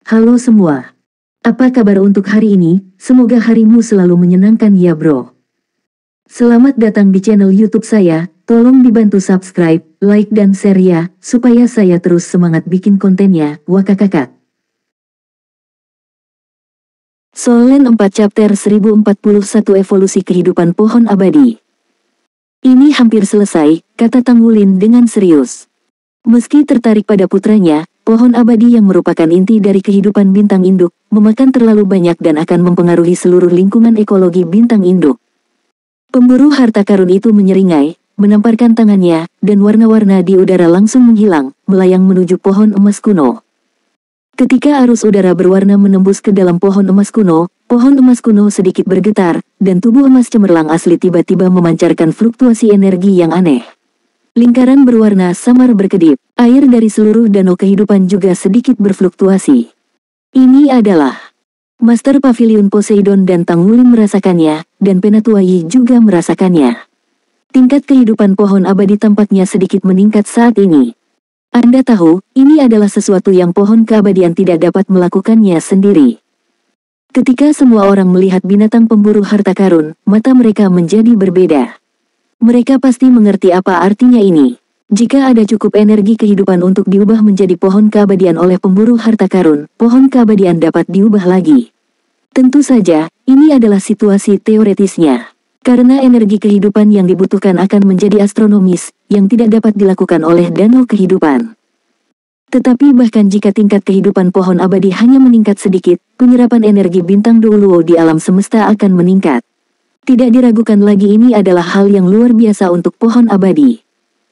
Halo semua. Apa kabar untuk hari ini? Semoga harimu selalu menyenangkan ya bro. Selamat datang di channel YouTube saya. Tolong dibantu subscribe, like dan share ya, supaya saya terus semangat bikin kontennya. Wakakakak. Solen 4 Chapter 1041 Evolusi Kehidupan Pohon Abadi. Ini hampir selesai, kata Tanggulin dengan serius. Meski tertarik pada putranya, pohon abadi yang merupakan inti dari kehidupan bintang induk, memakan terlalu banyak dan akan mempengaruhi seluruh lingkungan ekologi bintang induk. Pemburu harta karun itu menyeringai, menamparkan tangannya, dan warna-warna di udara langsung menghilang, melayang menuju pohon emas kuno. Ketika arus udara berwarna menembus ke dalam pohon emas kuno sedikit bergetar, dan tubuh emas cemerlang asli tiba-tiba memancarkan fluktuasi energi yang aneh. Lingkaran berwarna samar berkedip, air dari seluruh danau kehidupan juga sedikit berfluktuasi. Ini adalah Master Pavilion Poseidon dan Tanggulin merasakannya, dan Penatuai juga merasakannya. Tingkat kehidupan pohon abadi tampaknya sedikit meningkat saat ini. Anda tahu, ini adalah sesuatu yang pohon keabadian tidak dapat melakukannya sendiri. Ketika semua orang melihat binatang pemburu harta karun, mata mereka menjadi berbeda. Mereka pasti mengerti apa artinya ini. Jika ada cukup energi kehidupan untuk diubah menjadi pohon keabadian oleh pemburu harta karun, pohon keabadian dapat diubah lagi. Tentu saja, ini adalah situasi teoretisnya. Karena energi kehidupan yang dibutuhkan akan menjadi astronomis, yang tidak dapat dilakukan oleh danau kehidupan. Tetapi bahkan jika tingkat kehidupan pohon abadi hanya meningkat sedikit, penyerapan energi bintang Douluo di alam semesta akan meningkat. Tidak diragukan lagi ini adalah hal yang luar biasa untuk pohon abadi.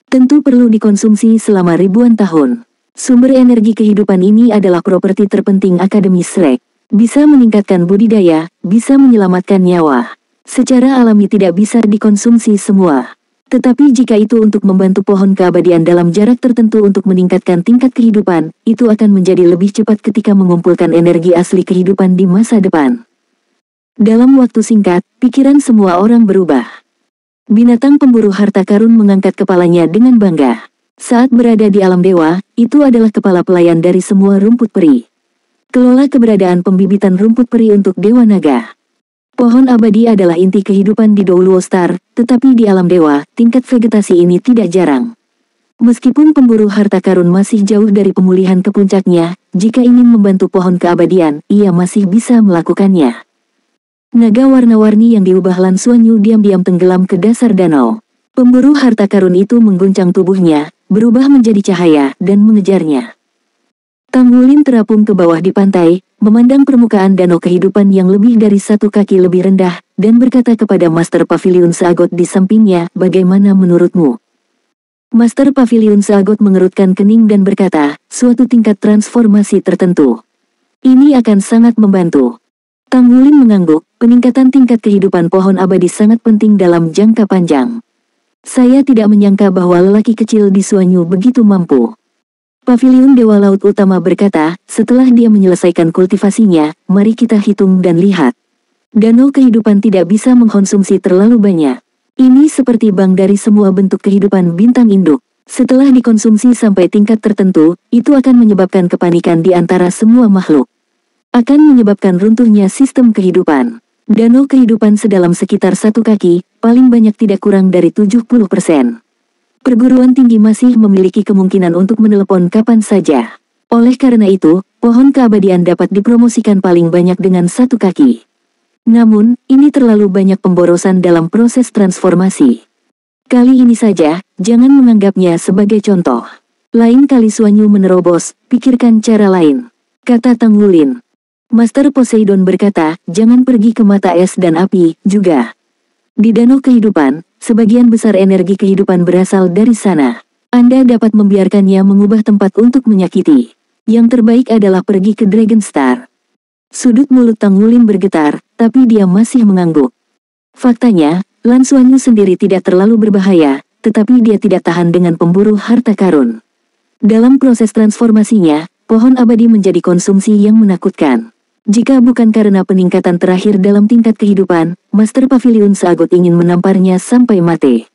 Tentu perlu dikonsumsi selama ribuan tahun. Sumber energi kehidupan ini adalah properti terpenting Akademi Shrek. Bisa meningkatkan budidaya, bisa menyelamatkan nyawa. Secara alami tidak bisa dikonsumsi semua. Tetapi jika itu untuk membantu pohon keabadian dalam jarak tertentu untuk meningkatkan tingkat kehidupan, itu akan menjadi lebih cepat ketika mengumpulkan energi asli kehidupan di masa depan. Dalam waktu singkat, pikiran semua orang berubah. Binatang pemburu harta karun mengangkat kepalanya dengan bangga. Saat berada di alam dewa, itu adalah kepala pelayan dari semua rumput peri. Kelola keberadaan pembibitan rumput peri untuk Dewa Naga. Pohon abadi adalah inti kehidupan di Douluo Star, tetapi di alam dewa, tingkat vegetasi ini tidak jarang. Meskipun pemburu harta karun masih jauh dari pemulihan ke puncaknya, jika ingin membantu pohon keabadian, ia masih bisa melakukannya. Naga warna-warni yang diubah Lan Xuanyu diam-diam tenggelam ke dasar danau. Pemburu harta karun itu mengguncang tubuhnya, berubah menjadi cahaya, dan mengejarnya. Tanggulin terapung ke bawah di pantai, memandang permukaan danau kehidupan yang lebih dari 1 kaki lebih rendah, dan berkata kepada Master Pavilion Seagot di sampingnya, bagaimana menurutmu? Master Pavilion Seagot mengerutkan kening dan berkata, suatu tingkat transformasi tertentu. Ini akan sangat membantu. Tanggulin mengangguk, peningkatan tingkat kehidupan pohon abadi sangat penting dalam jangka panjang. Saya tidak menyangka bahwa lelaki kecil di Xuanyu begitu mampu. Pavilion Dewa Laut Utama berkata, setelah dia menyelesaikan kultivasinya, mari kita hitung dan lihat. Danau kehidupan tidak bisa mengkonsumsi terlalu banyak. Ini seperti bank dari semua bentuk kehidupan bintang induk. Setelah dikonsumsi sampai tingkat tertentu, itu akan menyebabkan kepanikan di antara semua makhluk. Akan menyebabkan runtuhnya sistem kehidupan. Danau kehidupan sedalam sekitar 1 kaki, paling banyak tidak kurang dari 70%. Perguruan tinggi masih memiliki kemungkinan untuk menelepon kapan saja. Oleh karena itu, pohon keabadian dapat dipromosikan paling banyak dengan 1 kaki. Namun, ini terlalu banyak pemborosan dalam proses transformasi. Kali ini saja, jangan menganggapnya sebagai contoh. Lain kali Xuanyu menerobos, pikirkan cara lain. Kata Tanggulin. Master Poseidon berkata, jangan pergi ke mata es dan api, juga. Di danau kehidupan, sebagian besar energi kehidupan berasal dari sana. Anda dapat membiarkannya mengubah tempat untuk menyakiti. Yang terbaik adalah pergi ke Dragon Star. Sudut mulut Tanggulin bergetar, tapi dia masih mengangguk. Faktanya, Lan Xuanyu sendiri tidak terlalu berbahaya, tetapi dia tidak tahan dengan pemburu harta karun. Dalam proses transformasinya, pohon abadi menjadi konsumsi yang menakutkan. Jika bukan karena peningkatan terakhir dalam tingkat kehidupan, Master Pavilion Seagot ingin menamparnya sampai mati.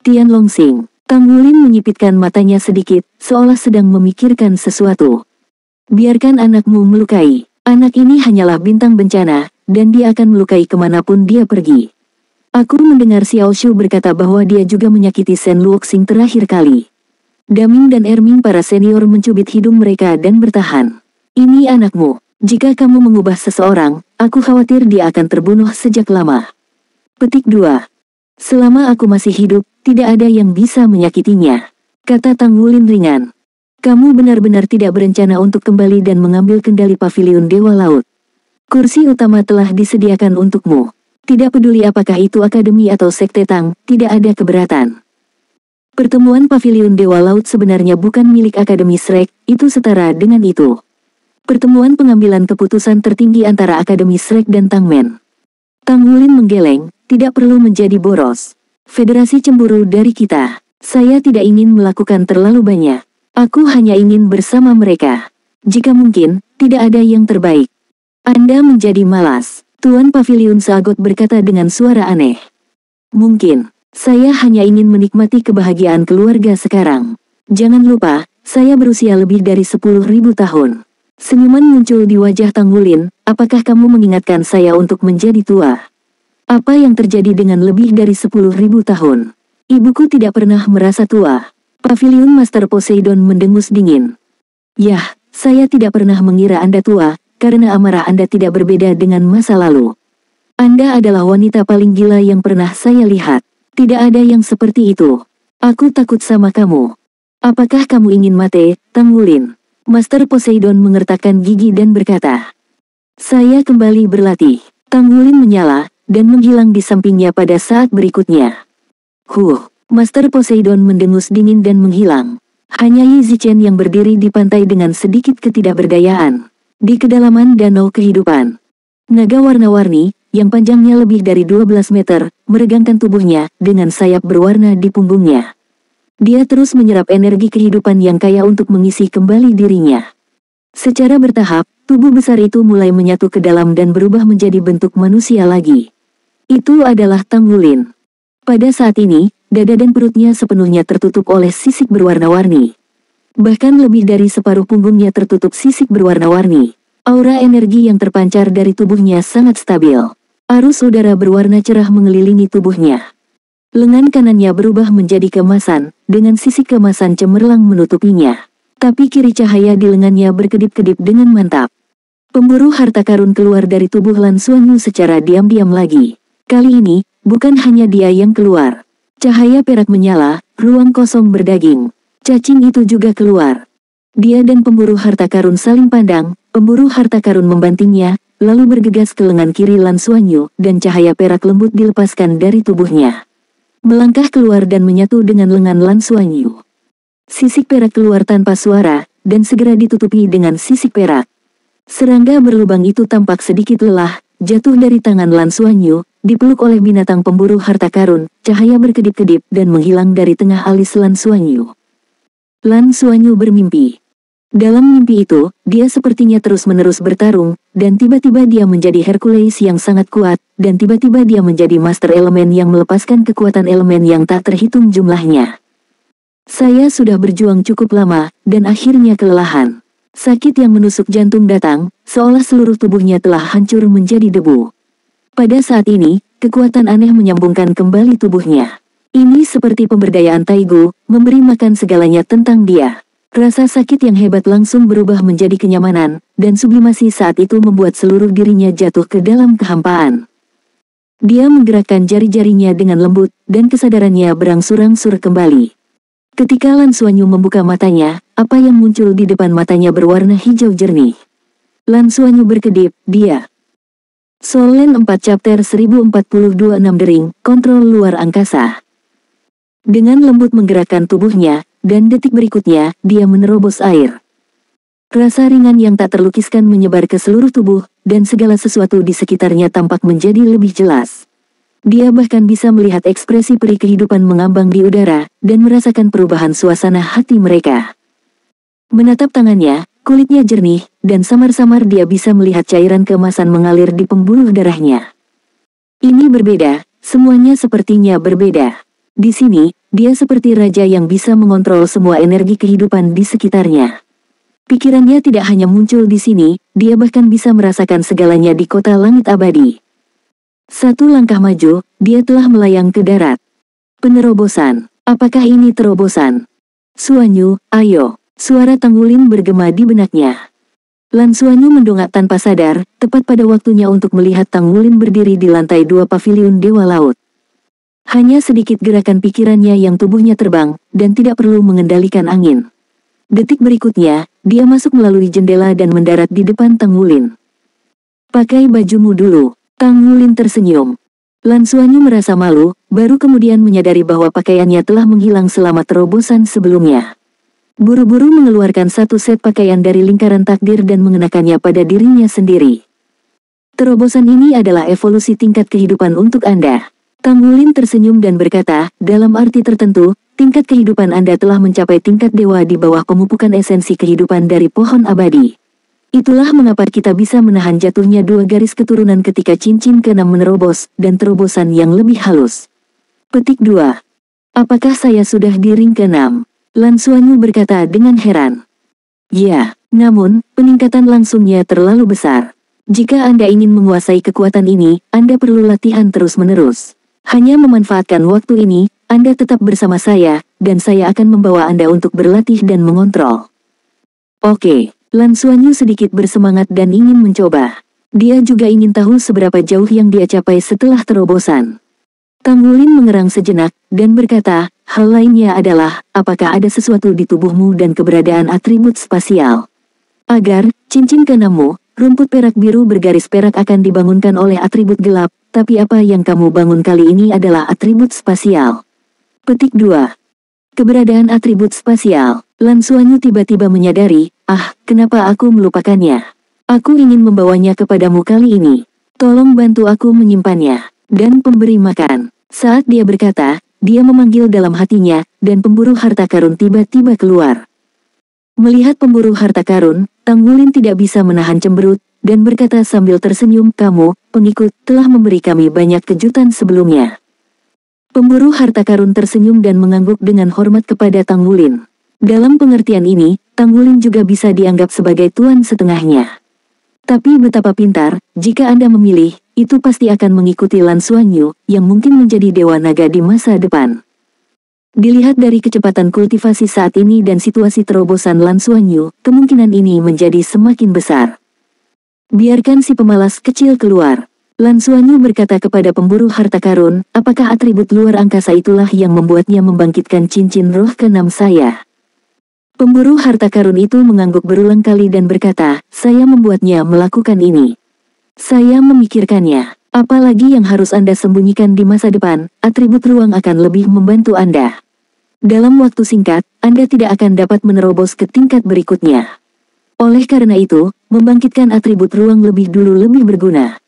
Tian Longsing. Tanggulin menyipitkan matanya sedikit, seolah sedang memikirkan sesuatu. Biarkan anakmu melukai. Anak ini hanyalah bintang bencana, dan dia akan melukai kemanapun dia pergi. Aku mendengar Xiao Shu berkata bahwa dia juga menyakiti Shen Luoxing terakhir kali. Daming dan Erming para senior mencubit hidung mereka dan bertahan. Ini anakmu. Jika kamu mengubah seseorang, aku khawatir dia akan terbunuh sejak lama. Petik 2. Selama aku masih hidup, tidak ada yang bisa menyakitinya, kata Tang Wulin ringan. Kamu benar-benar tidak berencana untuk kembali dan mengambil kendali pavilion Dewa Laut. Kursi utama telah disediakan untukmu. Tidak peduli apakah itu akademi atau sekte Tang, tidak ada keberatan. Pertemuan pavilion Dewa Laut sebenarnya bukan milik Akademi Shrek, itu setara dengan itu. Pertemuan pengambilan keputusan tertinggi antara Akademi Shrek dan Tang Men. Tang Wulin menggeleng, tidak perlu menjadi boros. Federasi cemburu dari kita. Saya tidak ingin melakukan terlalu banyak. Aku hanya ingin bersama mereka. Jika mungkin, tidak ada yang terbaik. Anda menjadi malas. Tuan Pavilion Sagot berkata dengan suara aneh. Mungkin, saya hanya ingin menikmati kebahagiaan keluarga sekarang. Jangan lupa, saya berusia lebih dari 10.000 tahun. Senyuman muncul di wajah Tang Wulin, apakah kamu mengingatkan saya untuk menjadi tua? Apa yang terjadi dengan lebih dari 10.000 tahun? Ibuku tidak pernah merasa tua. Pavilion Master Poseidon mendengus dingin. Yah, saya tidak pernah mengira Anda tua, karena amarah Anda tidak berbeda dengan masa lalu. Anda adalah wanita paling gila yang pernah saya lihat. Tidak ada yang seperti itu. Aku takut sama kamu. Apakah kamu ingin mati, Tang Wulin? Master Poseidon mengertakkan gigi dan berkata. Saya kembali berlatih. Tang Wulin menyala, dan menghilang di sampingnya pada saat berikutnya. Master Poseidon mendengus dingin dan menghilang. Hanya Yi Zichen yang berdiri di pantai dengan sedikit ketidakberdayaan. Di kedalaman danau kehidupan. Naga warna-warni, yang panjangnya lebih dari 12 meter, meregangkan tubuhnya, dengan sayap berwarna di punggungnya. Dia terus menyerap energi kehidupan yang kaya untuk mengisi kembali dirinya. Secara bertahap, tubuh besar itu mulai menyatu ke dalam dan berubah menjadi bentuk manusia lagi. Itu adalah Tang Wulin. Pada saat ini, dada dan perutnya sepenuhnya tertutup oleh sisik berwarna-warni. Bahkan lebih dari separuh punggungnya tertutup sisik berwarna-warni. Aura energi yang terpancar dari tubuhnya sangat stabil. Arus udara berwarna cerah mengelilingi tubuhnya. Lengan kanannya berubah menjadi kemasan, dengan sisik kemasan cemerlang menutupinya. Tapi kiri cahaya di lengannya berkedip-kedip dengan mantap. Pemburu harta karun keluar dari tubuh Lan Xuanyu secara diam-diam lagi. Kali ini, bukan hanya dia yang keluar. Cahaya perak menyala, ruang kosong berdaging. Cacing itu juga keluar. Dia dan pemburu harta karun saling pandang, pemburu harta karun membantingnya, lalu bergegas ke lengan kiri Lan Xuanyu, dan cahaya perak lembut dilepaskan dari tubuhnya. Melangkah keluar dan menyatu dengan lengan Lan Xuanyu. Sisik perak keluar tanpa suara, dan segera ditutupi dengan sisik perak. Serangga berlubang itu tampak sedikit lelah, jatuh dari tangan Lan Xuanyu, dipeluk oleh binatang pemburu harta karun, cahaya berkedip-kedip dan menghilang dari tengah alis Lan Xuanyu. Lan Xuanyu bermimpi. Dalam mimpi itu, dia sepertinya terus-menerus bertarung, dan tiba-tiba dia menjadi Hercules yang sangat kuat, dan tiba-tiba dia menjadi Master Elemen yang melepaskan kekuatan elemen yang tak terhitung jumlahnya. Saya sudah berjuang cukup lama, dan akhirnya kelelahan. Sakit yang menusuk jantung datang, seolah seluruh tubuhnya telah hancur menjadi debu. Pada saat ini, kekuatan aneh menyambungkan kembali tubuhnya. Ini seperti pemberdayaan Taigu, memberi makan segalanya tentang dia. Rasa sakit yang hebat langsung berubah menjadi kenyamanan, dan sublimasi saat itu membuat seluruh dirinya jatuh ke dalam kehampaan. Dia menggerakkan jari-jarinya dengan lembut, dan kesadarannya berangsur-angsur kembali. Ketika Lan Xuanyu membuka matanya, apa yang muncul di depan matanya berwarna hijau jernih. Lan Xuanyu berkedip, dia. Soul Land 4 Chapter 1042 6 Dering, kontrol luar angkasa. Dengan lembut menggerakkan tubuhnya, dan detik berikutnya, dia menerobos air. Rasa ringan yang tak terlukiskan menyebar ke seluruh tubuh, dan segala sesuatu di sekitarnya tampak menjadi lebih jelas. Dia bahkan bisa melihat ekspresi peri kehidupan mengambang di udara, dan merasakan perubahan suasana hati mereka. Menatap tangannya, kulitnya jernih, dan samar-samar dia bisa melihat cairan keemasan mengalir di pembuluh darahnya. Ini berbeda, semuanya sepertinya berbeda. Di sini, dia seperti raja yang bisa mengontrol semua energi kehidupan di sekitarnya. Pikirannya tidak hanya muncul di sini, dia bahkan bisa merasakan segalanya di kota langit abadi. Satu langkah maju, dia telah melayang ke darat. Penerobosan. Apakah ini terobosan? Suanyu, ayo. Suara Tang Wulin bergema di benaknya. Lan Suanyu mendongak tanpa sadar, tepat pada waktunya untuk melihat Tang Wulin berdiri di lantai 2 paviliun Dewa Laut. Hanya sedikit gerakan pikirannya yang tubuhnya terbang, dan tidak perlu mengendalikan angin. Detik berikutnya, dia masuk melalui jendela dan mendarat di depan Tang Wulin. Pakai bajumu dulu. Tang Wulin tersenyum. Lan Suanyu merasa malu, baru kemudian menyadari bahwa pakaiannya telah menghilang selama terobosan sebelumnya. Buru-buru mengeluarkan satu set pakaian dari lingkaran takdir dan mengenakannya pada dirinya sendiri. Terobosan ini adalah evolusi tingkat kehidupan untuk Anda. Tang Wulin tersenyum dan berkata, dalam arti tertentu, tingkat kehidupan Anda telah mencapai tingkat dewa di bawah pemupukan esensi kehidupan dari pohon abadi. Itulah mengapa kita bisa menahan jatuhnya 2 garis keturunan ketika cincin ke-6 menerobos, dan terobosan yang lebih halus. Petik 2. Apakah saya sudah di ring ke-6? Lan Suanyu berkata dengan heran. Ya, namun, peningkatan langsungnya terlalu besar. Jika Anda ingin menguasai kekuatan ini, Anda perlu latihan terus-menerus. Hanya memanfaatkan waktu ini, Anda tetap bersama saya, dan saya akan membawa Anda untuk berlatih dan mengontrol. Oke. Lan Suanyu sedikit bersemangat dan ingin mencoba. Dia juga ingin tahu seberapa jauh yang dia capai setelah terobosan. Tang Wulin mengerang sejenak, dan berkata, hal lainnya adalah, apakah ada sesuatu di tubuhmu dan keberadaan atribut spasial? Agar, cincin ke-6mu, rumput perak biru bergaris perak akan dibangunkan oleh atribut gelap, tapi apa yang kamu bangun kali ini adalah atribut spasial. Petik 2. Keberadaan atribut spasial. Lan Suanyu tiba-tiba menyadari, kenapa aku melupakannya? Aku ingin membawanya kepadamu kali ini. Tolong bantu aku menyimpannya. Dan pemberi makan. Saat dia berkata, dia memanggil dalam hatinya, dan pemburu harta karun tiba-tiba keluar. Melihat pemburu harta karun, Tang Wulin tidak bisa menahan cemberut, dan berkata sambil tersenyum, kamu, pengikut, telah memberi kami banyak kejutan sebelumnya. Pemburu harta karun tersenyum dan mengangguk dengan hormat kepada Tang Wulin. Dalam pengertian ini, Tang Wulin juga bisa dianggap sebagai tuan setengahnya. Tapi betapa pintar, jika Anda memilih, itu pasti akan mengikuti Lan Suanyu, yang mungkin menjadi dewa naga di masa depan. Dilihat dari kecepatan kultivasi saat ini dan situasi terobosan Lan Suanyu, kemungkinan ini menjadi semakin besar. Biarkan si pemalas kecil keluar. Lan Suanyu berkata kepada pemburu harta karun, apakah atribut luar angkasa itulah yang membuatnya membangkitkan cincin roh ke-6 saya? Pemburu harta karun itu mengangguk berulang kali dan berkata, saya membuatnya melakukan ini. Saya memikirkannya. Apalagi yang harus Anda sembunyikan di masa depan, atribut ruang akan lebih membantu Anda. Dalam waktu singkat, Anda tidak akan dapat menerobos ke tingkat berikutnya. Oleh karena itu, membangkitkan atribut ruang lebih dulu lebih berguna.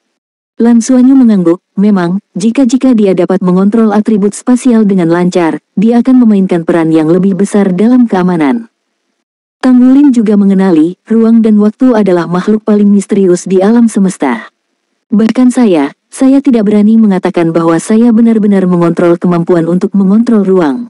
Lan Suanyu mengangguk, memang, jika dia dapat mengontrol atribut spasial dengan lancar, dia akan memainkan peran yang lebih besar dalam keamanan. Tang Wulin juga mengenali, ruang dan waktu adalah makhluk paling misterius di alam semesta. Bahkan saya tidak berani mengatakan bahwa saya benar-benar mengontrol kemampuan untuk mengontrol ruang.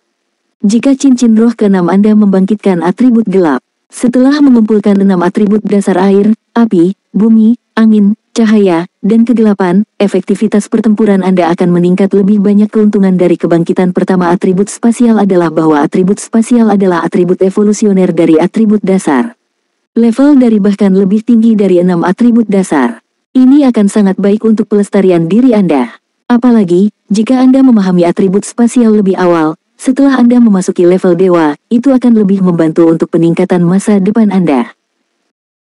Jika cincin roh ke-6 Anda membangkitkan atribut gelap, setelah mengumpulkan 6 atribut dasar air, api, bumi, angin, cahaya, dan kegelapan, efektivitas pertempuran Anda akan meningkat lebih banyak. Keuntungan dari kebangkitan pertama atribut spasial adalah bahwa atribut spasial adalah atribut evolusioner dari atribut dasar. Level dari bahkan lebih tinggi dari 6 atribut dasar. Ini akan sangat baik untuk pelestarian diri Anda. Apalagi, jika Anda memahami atribut spasial lebih awal, setelah Anda memasuki level dewa, itu akan lebih membantu untuk peningkatan masa depan Anda.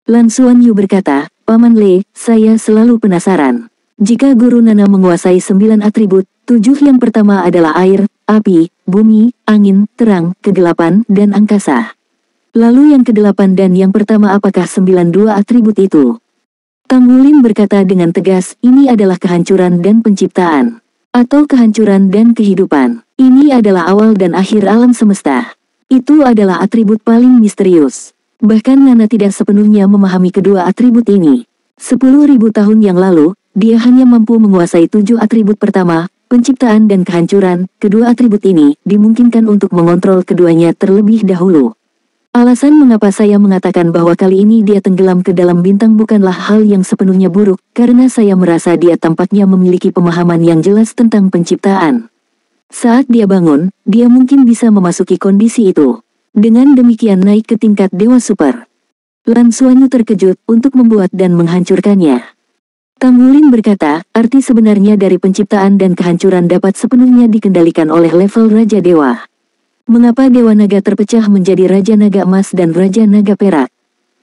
Lan Suanyu berkata, Paman Le, saya selalu penasaran. Jika Guru Nana menguasai 9 atribut, 7 yang pertama adalah air, api, bumi, angin, terang, kegelapan, dan angkasa. Lalu yang ke-8 dan yang pertama apakah 92 atribut itu? Tang Wulin berkata dengan tegas, ini adalah kehancuran dan penciptaan. Atau kehancuran dan kehidupan. Ini adalah awal dan akhir alam semesta. Itu adalah atribut paling misterius. Bahkan Nana tidak sepenuhnya memahami kedua atribut ini. 10.000 tahun yang lalu, dia hanya mampu menguasai 7 atribut pertama, penciptaan dan kehancuran. Kedua atribut ini dimungkinkan untuk mengontrol keduanya terlebih dahulu. Alasan mengapa saya mengatakan bahwa kali ini dia tenggelam ke dalam bintang bukanlah hal yang sepenuhnya buruk, karena saya merasa dia tampaknya memiliki pemahaman yang jelas tentang penciptaan. Saat dia bangun, dia mungkin bisa memasuki kondisi itu. Dengan demikian naik ke tingkat Dewa Super. Lan Xuanyu terkejut untuk membuat dan menghancurkannya. Tang Wulin berkata, arti sebenarnya dari penciptaan dan kehancuran dapat sepenuhnya dikendalikan oleh level Raja Dewa. Mengapa Dewa Naga terpecah menjadi Raja Naga Emas dan Raja Naga Perak?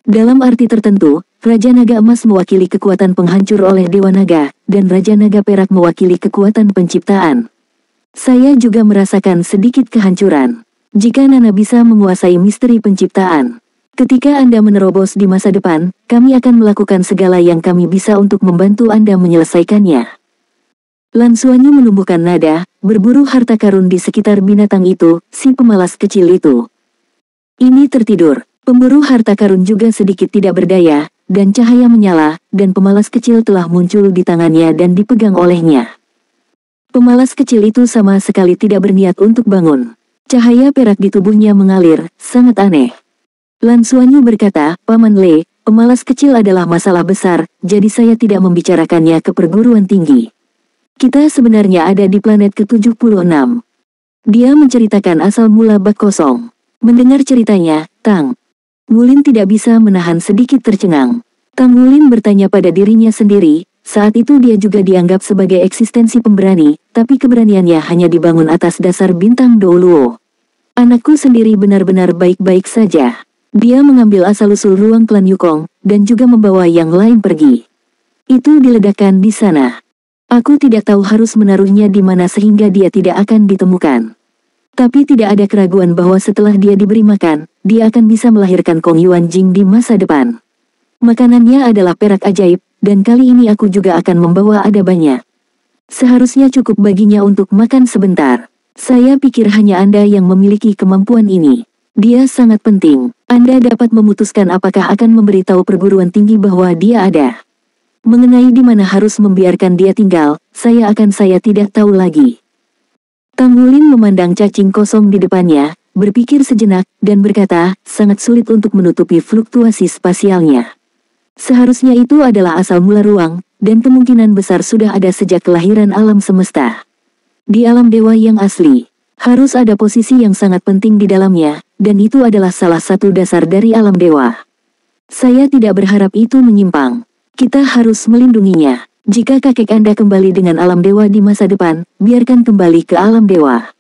Dalam arti tertentu, Raja Naga Emas mewakili kekuatan penghancur oleh Dewa Naga, dan Raja Naga Perak mewakili kekuatan penciptaan. Saya juga merasakan sedikit kehancuran. Jika Nana bisa menguasai misteri penciptaan, ketika Anda menerobos di masa depan, kami akan melakukan segala yang kami bisa untuk membantu Anda menyelesaikannya. Lan Xuanyu menumbuhkan nada, berburu harta karun di sekitar binatang itu, si pemalas kecil itu. Ini tertidur. Pemburu harta karun juga sedikit tidak berdaya, dan cahaya menyala, dan pemalas kecil telah muncul di tangannya dan dipegang olehnya. Pemalas kecil itu sama sekali tidak berniat untuk bangun. Cahaya perak di tubuhnya mengalir, sangat aneh. Lan Xuanyu berkata, Paman Le, pemalas kecil adalah masalah besar, jadi saya tidak membicarakannya ke perguruan tinggi. Kita sebenarnya ada di planet ke-76. Dia menceritakan asal mula bak kosong. Mendengar ceritanya, Tang Wulin tidak bisa menahan sedikit tercengang. Tang Wulin bertanya pada dirinya sendiri, saat itu dia juga dianggap sebagai eksistensi pemberani, tapi keberaniannya hanya dibangun atas dasar bintang Douluo. Anakku sendiri benar-benar baik-baik saja. Dia mengambil asal-usul ruang klan Yukong, dan juga membawa yang lain pergi. Itu diledakkan di sana. Aku tidak tahu harus menaruhnya di mana sehingga dia tidak akan ditemukan. Tapi tidak ada keraguan bahwa setelah dia diberi makan, dia akan bisa melahirkan Kong Yuan Jing di masa depan. Makanannya adalah perak ajaib, dan kali ini aku juga akan membawa ada banyak. Seharusnya cukup baginya untuk makan sebentar. Saya pikir hanya Anda yang memiliki kemampuan ini. Dia sangat penting. Anda dapat memutuskan apakah akan memberitahu perguruan tinggi bahwa dia ada. Mengenai di mana harus membiarkan dia tinggal, saya tidak tahu lagi. Tang Wulin memandang cacing kosong di depannya, berpikir sejenak, dan berkata, sangat sulit untuk menutupi fluktuasi spasialnya. Seharusnya itu adalah asal mula ruang, dan kemungkinan besar sudah ada sejak kelahiran alam semesta. Di alam dewa yang asli, harus ada posisi yang sangat penting di dalamnya, dan itu adalah salah satu dasar dari alam dewa. Saya tidak berharap itu menyimpang. Kita harus melindunginya. Jika kakek Anda kembali dengan alam dewa di masa depan, biarkan kembali ke alam dewa.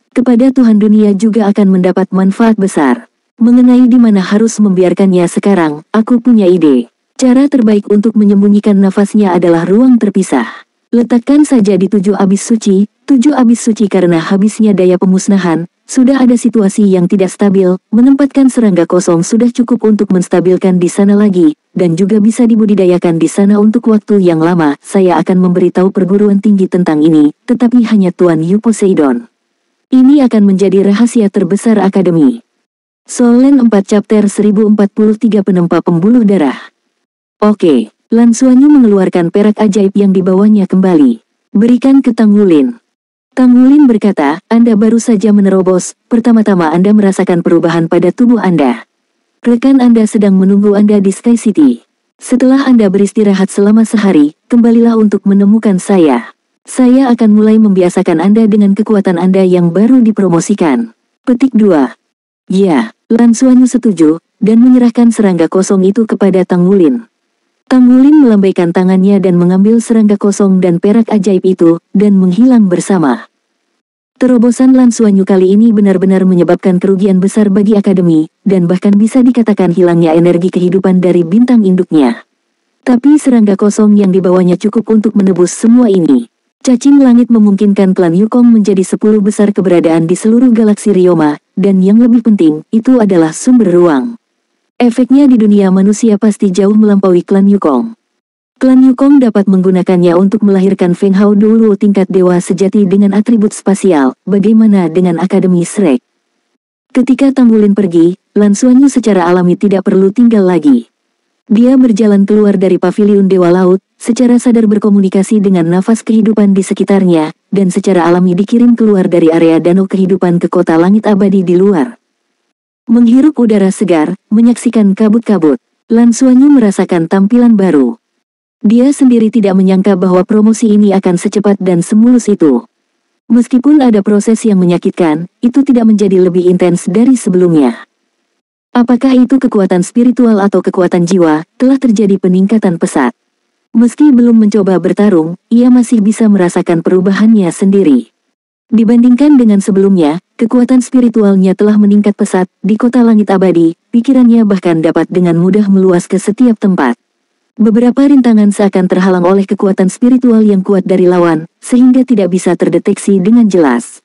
Kepada Tuhan dunia juga akan mendapat manfaat besar. Mengenai di mana harus membiarkannya sekarang, aku punya ide. Cara terbaik untuk menyembunyikan nafasnya adalah ruang terpisah. Letakkan saja di 7 abis suci, 7 abis suci karena habisnya daya pemusnahan. Sudah ada situasi yang tidak stabil, menempatkan serangga kosong sudah cukup untuk menstabilkan di sana lagi, dan juga bisa dibudidayakan di sana untuk waktu yang lama. Saya akan memberitahu perguruan tinggi tentang ini, tetapi hanya Tuan Yu Poseidon. Ini akan menjadi rahasia terbesar Akademi. Solen 4 Chapter 1043 Penempa Pembuluh Darah. Oke, Lan Xuanyu mengeluarkan perak ajaib yang dibawanya kembali. Berikan ke Tang Wulin. Tang Wulin berkata, Anda baru saja menerobos, pertama-tama Anda merasakan perubahan pada tubuh Anda. Rekan Anda sedang menunggu Anda di Sky City. Setelah Anda beristirahat selama sehari, kembalilah untuk menemukan saya. Saya akan mulai membiasakan Anda dengan kekuatan Anda yang baru dipromosikan. Petik 2. Ya, Lan Xuanyu setuju, dan menyerahkan serangga kosong itu kepada Tang Wulin. Tang Wulin melambaikan tangannya dan mengambil serangga kosong dan perak ajaib itu, dan menghilang bersama. Terobosan Lan Xuanyu kali ini benar-benar menyebabkan kerugian besar bagi Akademi, dan bahkan bisa dikatakan hilangnya energi kehidupan dari bintang induknya. Tapi serangga kosong yang dibawanya cukup untuk menebus semua ini. Cacing langit memungkinkan klan Yukong menjadi 10 besar keberadaan di seluruh galaksi Ryoma, dan yang lebih penting, itu adalah sumber ruang. Efeknya di dunia manusia pasti jauh melampaui klan Yukong. Klan Yukong dapat menggunakannya untuk melahirkan Feng Hao Douluo tingkat dewa sejati dengan atribut spasial. Bagaimana dengan Akademi Shrek? Ketika Tang Wulin pergi, Lan Xuanyu secara alami tidak perlu tinggal lagi. Dia berjalan keluar dari paviliun Dewa Laut, secara sadar berkomunikasi dengan nafas kehidupan di sekitarnya, dan secara alami dikirim keluar dari area danau kehidupan ke kota langit abadi di luar. Menghirup udara segar, menyaksikan kabut-kabut, Lan Xuanyu merasakan tampilan baru. Dia sendiri tidak menyangka bahwa promosi ini akan secepat dan semulus itu. Meskipun ada proses yang menyakitkan, itu tidak menjadi lebih intens dari sebelumnya. Apakah itu kekuatan spiritual atau kekuatan jiwa, telah terjadi peningkatan pesat. Meski belum mencoba bertarung, ia masih bisa merasakan perubahannya sendiri. Dibandingkan dengan sebelumnya, kekuatan spiritualnya telah meningkat pesat. Di kota langit abadi, pikirannya bahkan dapat dengan mudah meluas ke setiap tempat. Beberapa rintangan seakan terhalang oleh kekuatan spiritual yang kuat dari lawan, sehingga tidak bisa terdeteksi dengan jelas.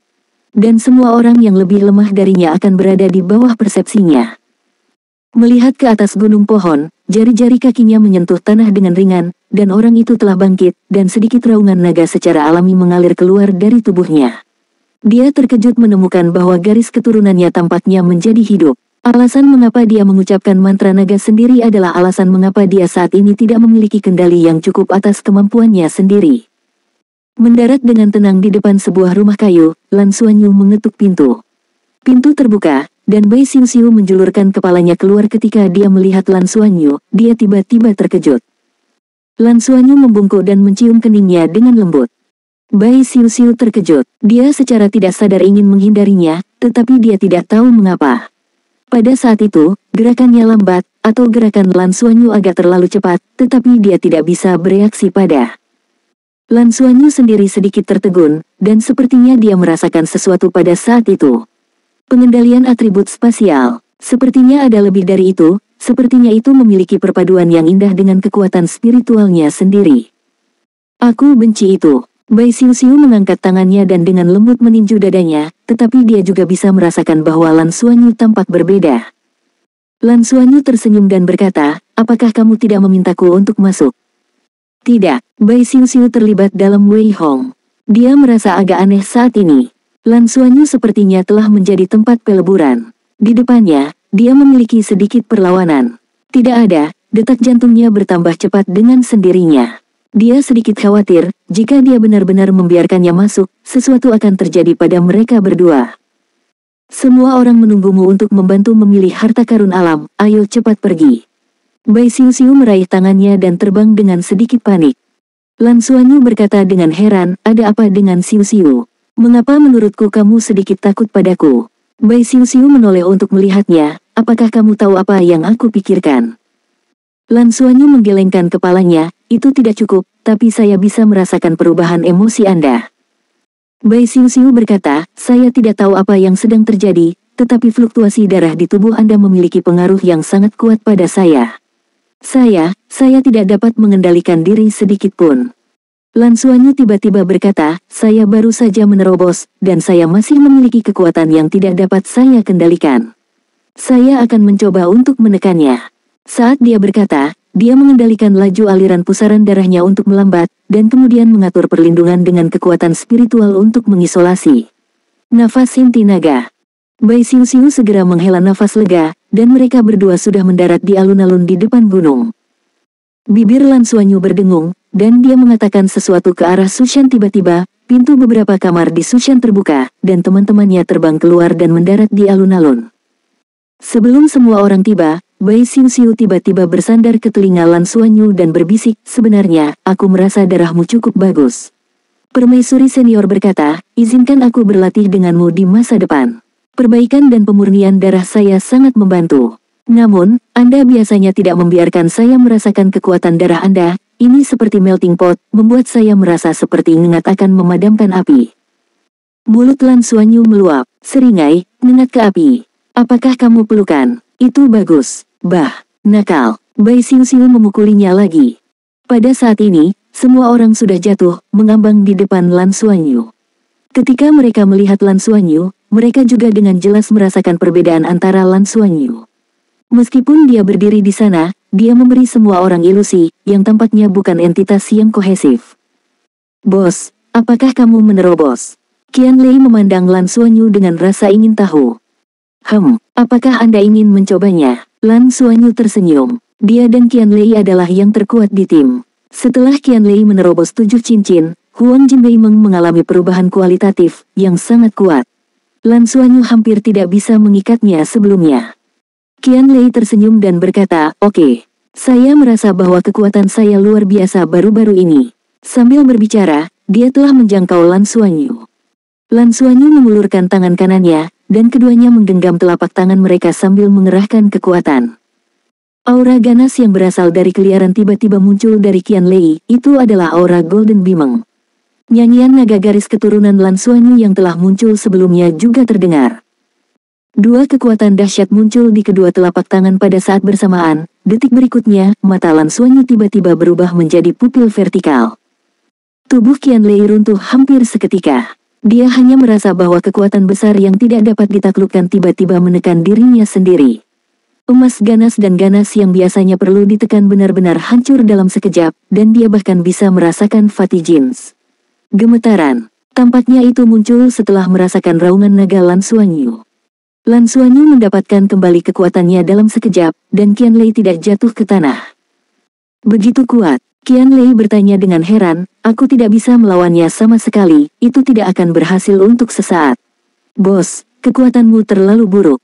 Dan semua orang yang lebih lemah darinya akan berada di bawah persepsinya. Melihat ke atas gunung pohon, jari-jari kakinya menyentuh tanah dengan ringan, dan orang itu telah bangkit, dan sedikit raungan naga secara alami mengalir keluar dari tubuhnya. Dia terkejut menemukan bahwa garis keturunannya tampaknya menjadi hidup. Alasan mengapa dia mengucapkan mantra naga sendiri adalah alasan mengapa dia saat ini tidak memiliki kendali yang cukup atas kemampuannya sendiri. Mendarat dengan tenang di depan sebuah rumah kayu, Lan Xuanyu mengetuk pintu. Pintu terbuka, dan Bai Xiuxiu menjulurkan kepalanya keluar ketika dia melihat Lan Xuanyu. Dia tiba-tiba terkejut. Lan Xuanyu membungkuk dan mencium keningnya dengan lembut. Bai Xiuxiu terkejut. Dia secara tidak sadar ingin menghindarinya, tetapi dia tidak tahu mengapa. Pada saat itu, gerakannya lambat, atau gerakan Lan Xuanyu agak terlalu cepat, tetapi dia tidak bisa bereaksi pada. Lan Xuanyu sendiri sedikit tertegun, dan sepertinya dia merasakan sesuatu pada saat itu. Pengendalian atribut spasial. Sepertinya ada lebih dari itu, sepertinya itu memiliki perpaduan yang indah dengan kekuatan spiritualnya sendiri. Aku benci itu. Bai Xiuxiu mengangkat tangannya dan dengan lembut meninju dadanya, tetapi dia juga bisa merasakan bahwa Lan Xuanyu tampak berbeda. Lan Xuanyu tersenyum dan berkata, apakah kamu tidak memintaku untuk masuk? Tidak, Bai Xiuxiu terlibat dalam Wei Hong. Dia merasa agak aneh saat ini. Lan Xuanyu sepertinya telah menjadi tempat peleburan. Di depannya, dia memiliki sedikit perlawanan. Tidak ada, detak jantungnya bertambah cepat dengan sendirinya. Dia sedikit khawatir, jika dia benar-benar membiarkannya masuk, sesuatu akan terjadi pada mereka berdua. Semua orang menunggumu untuk membantu memilih harta karun alam, ayo cepat pergi. Bai Xiuxiu meraih tangannya dan terbang dengan sedikit panik. Lan Xuanyu berkata dengan heran, ada apa dengan Xiuxiu? Mengapa menurutku kamu sedikit takut padaku? Bai Xiuxiu menoleh untuk melihatnya, apakah kamu tahu apa yang aku pikirkan? Lan Xuanyu menggelengkan kepalanya, itu tidak cukup, tapi saya bisa merasakan perubahan emosi Anda. Bai Xiuxiu berkata, saya tidak tahu apa yang sedang terjadi, tetapi fluktuasi darah di tubuh Anda memiliki pengaruh yang sangat kuat pada saya. Saya tidak dapat mengendalikan diri sedikit pun. Lan Xuanyu tiba-tiba berkata, saya baru saja menerobos, dan saya masih memiliki kekuatan yang tidak dapat saya kendalikan. Saya akan mencoba untuk menekannya. Saat dia berkata, dia mengendalikan laju aliran pusaran darahnya untuk melambat, dan kemudian mengatur perlindungan dengan kekuatan spiritual untuk mengisolasi. Nafas inti naga. Bai Xiuxiu segera menghela nafas lega, dan mereka berdua sudah mendarat di alun-alun di depan gunung. Bibir Lan Xuanyu berdengung, dan dia mengatakan sesuatu ke arah Sushan. Tiba-tiba, pintu beberapa kamar di Sushan terbuka, dan teman-temannya terbang keluar dan mendarat di alun-alun. Sebelum semua orang tiba, Bai Xiuxiu tiba-tiba bersandar ke telinga Lan Xuanyu dan berbisik, sebenarnya, aku merasa darahmu cukup bagus. Permaisuri senior berkata, izinkan aku berlatih denganmu di masa depan. Perbaikan dan pemurnian darah saya sangat membantu. Namun, Anda biasanya tidak membiarkan saya merasakan kekuatan darah Anda, ini seperti melting pot, membuat saya merasa seperti ngengat akan memadamkan api. Mulut Lan Xuanyu meluap, seringai, ngengat ke api. Apakah kamu pelukan? Itu bagus. Bah, nakal. Bai Xiuxiu memukulinya lagi. Pada saat ini, semua orang sudah jatuh, mengambang di depan Lan Xuanyu. Ketika mereka melihat Lan Xuanyu, mereka juga dengan jelas merasakan perbedaan antara Lan Xuanyu. Meskipun dia berdiri di sana, dia memberi semua orang ilusi, yang tampaknya bukan entitas yang kohesif. Bos, apakah kamu menerobos? Qian Lei memandang Lan Xuanyu dengan rasa ingin tahu. Apakah Anda ingin mencobanya? Lan Xuanyu tersenyum. Dia dan Qian Lei adalah yang terkuat di tim. Setelah Qian Lei menerobos 7 cincin, Huang Jinbei mengalami perubahan kualitatif yang sangat kuat. Lan Xuanyu hampir tidak bisa mengikatnya sebelumnya. Qian Lei tersenyum dan berkata, "Oke. Saya merasa bahwa kekuatan saya luar biasa baru-baru ini." Sambil berbicara, dia telah menjangkau Lan Xuanyu. Lan Xuanyu mengulurkan tangan kanannya, dan keduanya menggenggam telapak tangan mereka sambil mengerahkan kekuatan. Aura ganas yang berasal dari keliaran tiba-tiba muncul dari Qian Lei, itu adalah aura Golden Bimeng. Nyanyian naga garis keturunan Lan Xuanyu yang telah muncul sebelumnya juga terdengar. Dua kekuatan dahsyat muncul di kedua telapak tangan pada saat bersamaan. Detik berikutnya, mata Lan Xuanyu tiba-tiba berubah menjadi pupil vertikal. Tubuh Qian Lei runtuh hampir seketika. Dia hanya merasa bahwa kekuatan besar yang tidak dapat ditaklukkan tiba-tiba menekan dirinya sendiri. Emas ganas dan ganas yang biasanya perlu ditekan benar-benar hancur dalam sekejap, dan dia bahkan bisa merasakan Fatijins. Gemetaran. Tampaknya itu muncul setelah merasakan raungan naga Lan Xuanyu. Lan Xuanyu mendapatkan kembali kekuatannya dalam sekejap, dan Qian Lei tidak jatuh ke tanah. Begitu kuat, Qian Lei bertanya dengan heran, "Aku tidak bisa melawannya sama sekali, itu tidak akan berhasil untuk sesaat." "Bos, kekuatanmu terlalu buruk."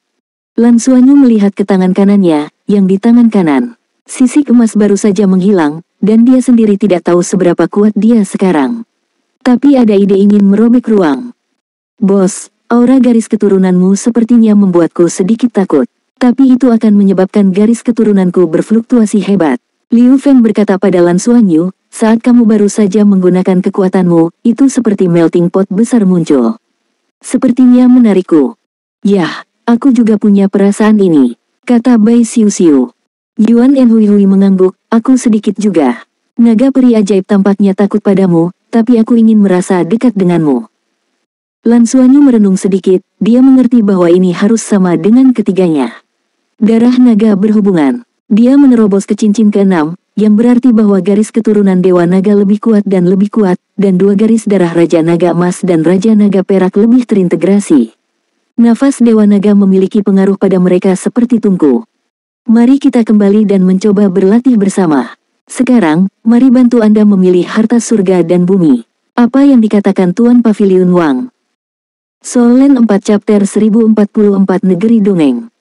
Lan Xuanyu melihat ke tangan kanannya, yang di tangan kanan. Sisik emas baru saja menghilang, dan dia sendiri tidak tahu seberapa kuat dia sekarang. Tapi ada ide ingin merobek ruang. "Bos, aura garis keturunanmu sepertinya membuatku sedikit takut. Tapi itu akan menyebabkan garis keturunanku berfluktuasi hebat." Liu Feng berkata pada Lan Xuanyu, "Saat kamu baru saja menggunakan kekuatanmu, itu seperti melting pot besar muncul. Sepertinya menarikku." "Yah, aku juga punya perasaan ini," kata Bai Xiu Xiu. Yuan Enhui Hui mengangguk, "Aku sedikit juga. Naga peri ajaib tampaknya takut padamu, tapi aku ingin merasa dekat denganmu." Lan Xuanyu merenung sedikit, dia mengerti bahwa ini harus sama dengan ketiganya. Darah naga berhubungan. Dia menerobos ke cincin ke-6, yang berarti bahwa garis keturunan Dewa Naga lebih kuat, dan dua garis darah Raja Naga Emas dan Raja Naga Perak lebih terintegrasi. Nafas Dewa Naga memiliki pengaruh pada mereka seperti tungku. Mari kita kembali dan mencoba berlatih bersama. Sekarang, mari bantu Anda memilih harta surga dan bumi. Apa yang dikatakan Tuan Pavilion Wang? Solen 4 Chapter 1044 Negeri Dongeng.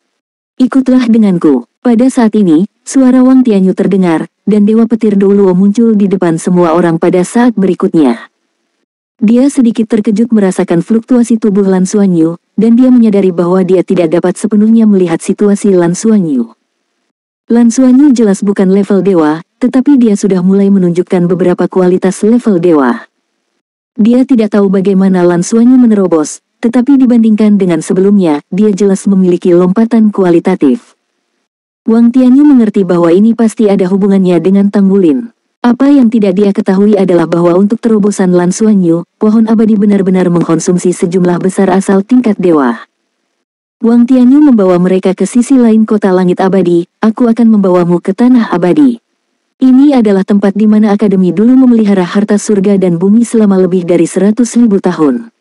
Ikutlah denganku. Pada saat ini, suara Wang Tianyu terdengar, dan Dewa Petir Douluo muncul di depan semua orang pada saat berikutnya. Dia sedikit terkejut merasakan fluktuasi tubuh Lan Xuanyu, dan dia menyadari bahwa dia tidak dapat sepenuhnya melihat situasi Lan Xuanyu. Lan Xuanyu jelas bukan level dewa, tetapi dia sudah mulai menunjukkan beberapa kualitas level dewa. Dia tidak tahu bagaimana Lan Xuanyu menerobos, tetapi dibandingkan dengan sebelumnya, dia jelas memiliki lompatan kualitatif. Wang Tianyu mengerti bahwa ini pasti ada hubungannya dengan Tang Wulin. Apa yang tidak dia ketahui adalah bahwa untuk terobosan Lan Xuanyu, pohon abadi benar-benar mengkonsumsi sejumlah besar asal tingkat dewa. Wang Tianyu membawa mereka ke sisi lain kota langit abadi. "Aku akan membawamu ke tanah abadi. Ini adalah tempat di mana akademi dulu memelihara harta surga dan bumi selama lebih dari 100.000 tahun.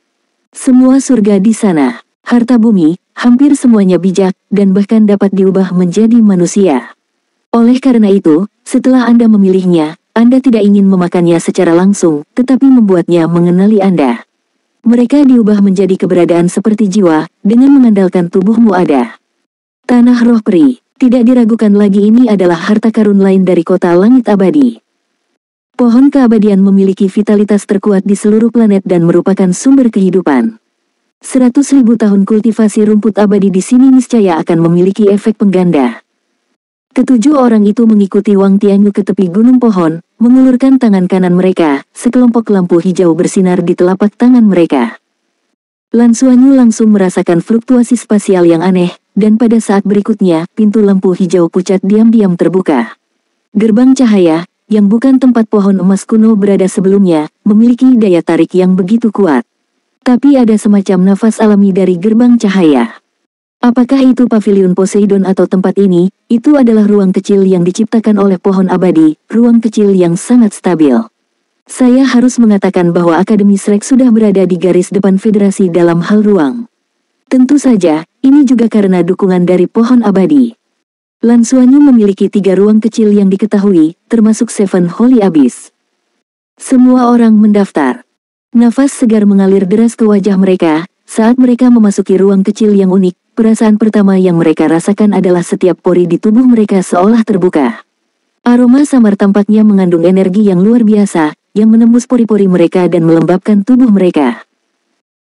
Semua surga di sana, harta bumi, hampir semuanya bijak, dan bahkan dapat diubah menjadi manusia. Oleh karena itu, setelah Anda memilihnya, Anda tidak ingin memakannya secara langsung, tetapi membuatnya mengenali Anda. Mereka diubah menjadi keberadaan seperti jiwa, dengan mengandalkan tubuhmu ada." Tanah roh peri, tidak diragukan lagi ini adalah harta karun lain dari kota langit abadi. Pohon keabadian memiliki vitalitas terkuat di seluruh planet dan merupakan sumber kehidupan. 100.000 tahun kultivasi rumput abadi di sini niscaya akan memiliki efek pengganda. Ketujuh orang itu mengikuti Wang Tianyu ke tepi gunung pohon, mengulurkan tangan kanan mereka, sekelompok lampu hijau bersinar di telapak tangan mereka. Lan Xuanyu langsung merasakan fluktuasi spasial yang aneh, dan pada saat berikutnya, pintu lampu hijau pucat diam-diam terbuka. Gerbang cahaya, yang bukan tempat pohon emas kuno berada sebelumnya, memiliki daya tarik yang begitu kuat. Tapi ada semacam nafas alami dari gerbang cahaya. Apakah itu pavilion Poseidon atau tempat ini? Itu adalah ruang kecil yang diciptakan oleh pohon abadi, ruang kecil yang sangat stabil. Saya harus mengatakan bahwa Akademi Shrek sudah berada di garis depan federasi dalam hal ruang. Tentu saja, ini juga karena dukungan dari pohon abadi. Lan Xuanyu memiliki 3 ruang kecil yang diketahui, termasuk Seven Holy Abyss. Semua orang mendaftar. Nafas segar mengalir deras ke wajah mereka, Saat mereka memasuki ruang kecil yang unik, perasaan pertama yang mereka rasakan adalah setiap pori di tubuh mereka seolah terbuka. Aroma samar tampaknya mengandung energi yang luar biasa, yang menembus pori-pori mereka dan melembabkan tubuh mereka.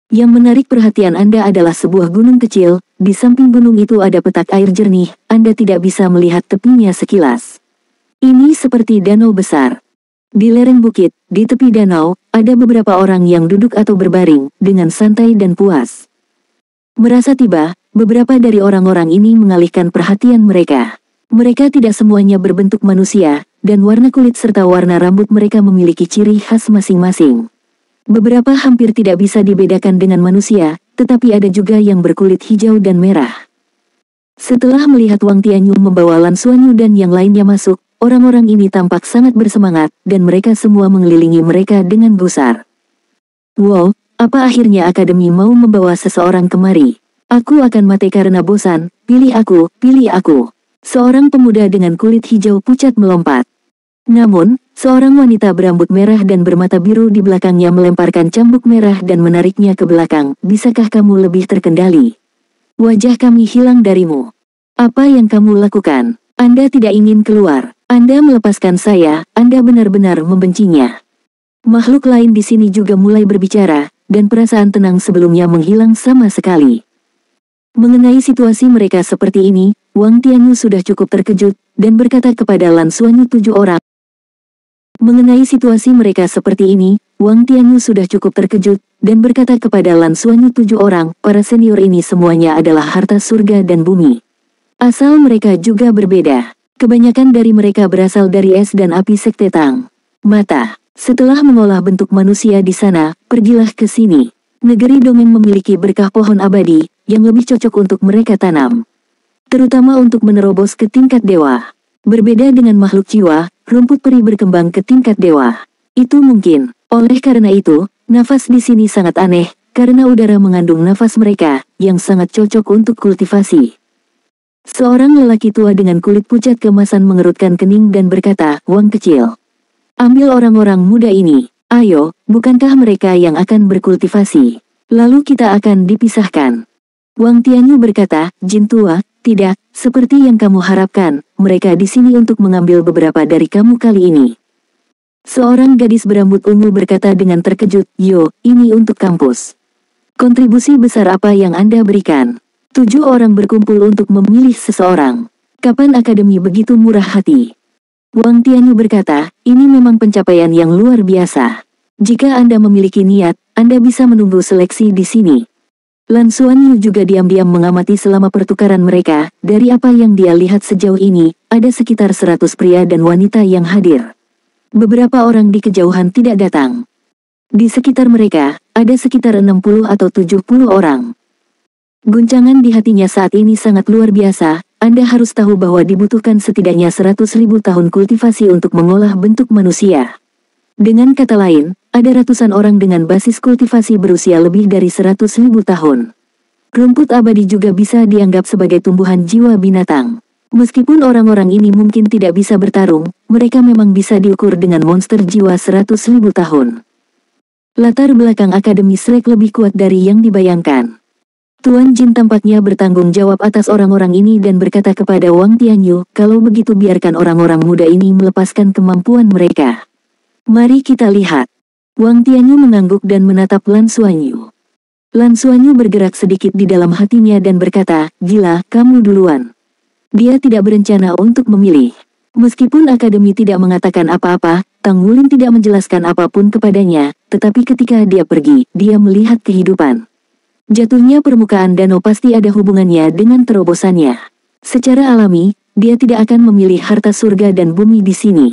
Yang menarik perhatian Anda adalah sebuah gunung kecil, di samping gunung itu ada petak air jernih, Anda tidak bisa melihat tepinya sekilas. Ini seperti danau besar. Di lereng bukit, di tepi danau, ada beberapa orang yang duduk atau berbaring, dengan santai dan puas. Merasa tiba, beberapa dari orang-orang ini mengalihkan perhatian mereka. Mereka tidak semuanya berbentuk manusia, dan warna kulit serta warna rambut mereka memiliki ciri khas masing-masing. Beberapa hampir tidak bisa dibedakan dengan manusia, tetapi ada juga yang berkulit hijau dan merah. Setelah melihat Wang Tianyu membawa Lan Xuanyu dan yang lainnya masuk, orang-orang ini tampak sangat bersemangat, dan mereka semua mengelilingi mereka dengan gusar. Wow, apa akhirnya akademi mau membawa seseorang kemari? Aku akan mati karena bosan, pilih aku, pilih aku. Seorang pemuda dengan kulit hijau pucat melompat. Namun, seorang wanita berambut merah dan bermata biru di belakangnya melemparkan cambuk merah dan menariknya ke belakang. Bisakah kamu lebih terkendali? Wajah kami hilang darimu. Apa yang kamu lakukan? Anda tidak ingin keluar. Anda melepaskan saya, Anda benar-benar membencinya. Makhluk lain di sini juga mulai berbicara, dan perasaan tenang sebelumnya menghilang sama sekali. Mengenai situasi mereka seperti ini, Wang Tianyu sudah cukup terkejut, dan berkata kepada Lan Xuanyu 7 orang. Mengenai situasi mereka seperti ini, Wang Tianyu sudah cukup terkejut, dan berkata kepada Lan Xuanyu 7 orang, para senior ini semuanya adalah harta surga dan bumi. Asal mereka juga berbeda. Kebanyakan dari mereka berasal dari es dan api sekte Tang. Mata. Setelah mengolah bentuk manusia di sana, pergilah ke sini. Negeri dongeng memiliki berkah pohon abadi, yang lebih cocok untuk mereka tanam. Terutama untuk menerobos ke tingkat dewa. Berbeda dengan makhluk jiwa, rumput peri berkembang ke tingkat dewa. Itu mungkin. Oleh karena itu, nafas di sini sangat aneh, karena udara mengandung nafas mereka, yang sangat cocok untuk kultivasi. Seorang lelaki tua dengan kulit pucat kemasan mengerutkan kening dan berkata, Wang kecil. Ambil orang-orang muda ini. Ayo, bukankah mereka yang akan berkultivasi? Lalu kita akan dipisahkan. Wang Tianyu berkata, Jin tua, tidak, seperti yang kamu harapkan, mereka di sini untuk mengambil beberapa dari kamu kali ini. Seorang gadis berambut ungu berkata dengan terkejut, Yo, ini untuk kampus. Kontribusi besar apa yang Anda berikan? 7 orang berkumpul untuk memilih seseorang. Kapan akademi begitu murah hati? Wang Tianyu berkata, ini memang pencapaian yang luar biasa. Jika Anda memiliki niat, Anda bisa menunggu seleksi di sini. Lan Xuanyu juga diam-diam mengamati selama pertukaran mereka. Dari apa yang dia lihat sejauh ini, ada sekitar 100 pria dan wanita yang hadir. Beberapa orang di kejauhan tidak datang. Di sekitar mereka, ada sekitar 60 atau 70 orang. Guncangan di hatinya saat ini sangat luar biasa. Anda harus tahu bahwa dibutuhkan setidaknya 100.000 tahun kultivasi untuk mengolah bentuk manusia. Dengan kata lain, ada ratusan orang dengan basis kultivasi berusia lebih dari 100.000 tahun. Rumput abadi juga bisa dianggap sebagai tumbuhan jiwa binatang. Meskipun orang-orang ini mungkin tidak bisa bertarung, mereka memang bisa diukur dengan monster jiwa 100.000 tahun. Latar belakang Akademi Slack lebih kuat dari yang dibayangkan. Tuan Jin tampaknya bertanggung jawab atas orang-orang ini dan berkata kepada Wang Tianyu, kalau begitu biarkan orang-orang muda ini melepaskan kemampuan mereka. Mari kita lihat. Wang Tianyu mengangguk dan menatap Lan Xuanyu. Lan Xuanyu bergerak sedikit di dalam hatinya dan berkata, gila, kamu duluan. Dia tidak berencana untuk memilih. Meskipun akademi tidak mengatakan apa-apa, Tang Wulin tidak menjelaskan apapun kepadanya, tetapi ketika dia pergi, dia melihat kehidupan. Jatuhnya permukaan danau pasti ada hubungannya dengan terobosannya. Secara alami, dia tidak akan memilih harta surga dan bumi di sini.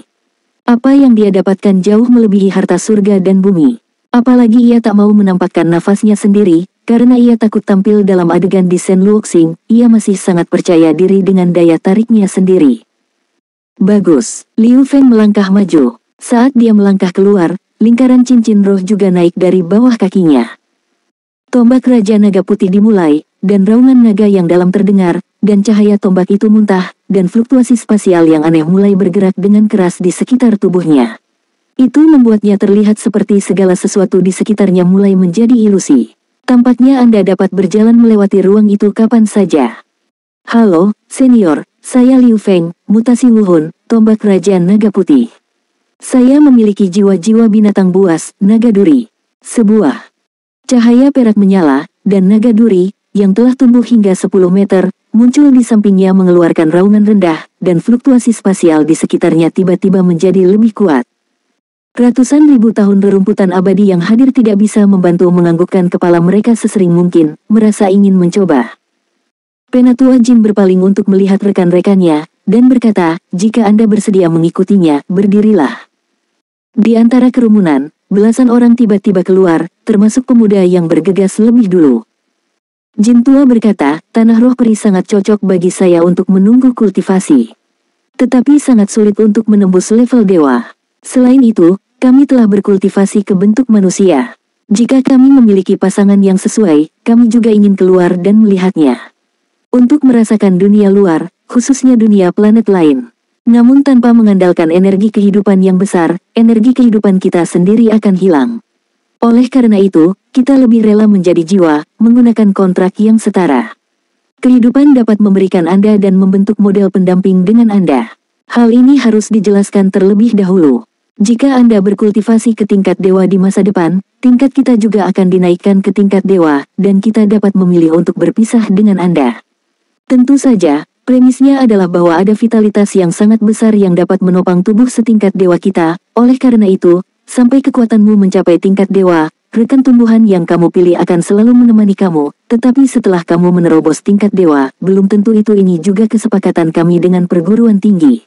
Apa yang dia dapatkan jauh melebihi harta surga dan bumi. Apalagi ia tak mau menampakkan nafasnya sendiri, karena ia takut tampil dalam adegan di Shen Luoxing, ia masih sangat percaya diri dengan daya tariknya sendiri. Bagus, Liu Feng melangkah maju. Saat dia melangkah keluar, lingkaran cincin roh juga naik dari bawah kakinya. Tombak Raja Naga Putih dimulai, dan raungan naga yang dalam terdengar, dan cahaya tombak itu muntah, dan fluktuasi spasial yang aneh mulai bergerak dengan keras di sekitar tubuhnya. Itu membuatnya terlihat seperti segala sesuatu di sekitarnya mulai menjadi ilusi. Tampaknya Anda dapat berjalan melewati ruang itu kapan saja. Halo, senior, saya Liu Feng, mutasi Wuhun, tombak kerajaan naga putih. Saya memiliki jiwa-jiwa binatang buas, naga duri. Sebuah cahaya perak menyala, dan naga duri, yang telah tumbuh hingga 10 meter, muncul di sampingnya mengeluarkan raungan rendah, dan fluktuasi spasial di sekitarnya tiba-tiba menjadi lebih kuat. Ratusan ribu tahun rerumputan abadi yang hadir tidak bisa membantu menganggukkan kepala mereka sesering mungkin, merasa ingin mencoba. Penatua Jin berpaling untuk melihat rekan-rekannya, dan berkata, jika Anda bersedia mengikutinya, berdirilah. Di antara kerumunan, belasan orang tiba-tiba keluar, termasuk pemuda yang bergegas lebih dulu. Jin tua berkata, tanah roh peri sangat cocok bagi saya untuk menunggu kultivasi. Tetapi sangat sulit untuk menembus level dewa. Selain itu, kami telah berkultivasi ke bentuk manusia. Jika kami memiliki pasangan yang sesuai, kami juga ingin keluar dan melihatnya. Untuk merasakan dunia luar, khususnya dunia planet lain. Namun tanpa mengandalkan energi kehidupan yang besar, energi kehidupan kita sendiri akan hilang. Oleh karena itu, kita lebih rela menjadi jiwa, menggunakan kontrak yang setara. Kehidupan dapat memberikan Anda dan membentuk model pendamping dengan Anda. Hal ini harus dijelaskan terlebih dahulu. Jika Anda berkultivasi ke tingkat dewa di masa depan, tingkat kita juga akan dinaikkan ke tingkat dewa, dan kita dapat memilih untuk berpisah dengan Anda. Tentu saja, premisnya adalah bahwa ada vitalitas yang sangat besar yang dapat menopang tubuh setingkat dewa kita. Oleh karena itu, sampai kekuatanmu mencapai tingkat dewa, rekan tumbuhan yang kamu pilih akan selalu menemani kamu. Tetapi setelah kamu menerobos tingkat dewa, belum tentu itu ini juga kesepakatan kami dengan perguruan tinggi.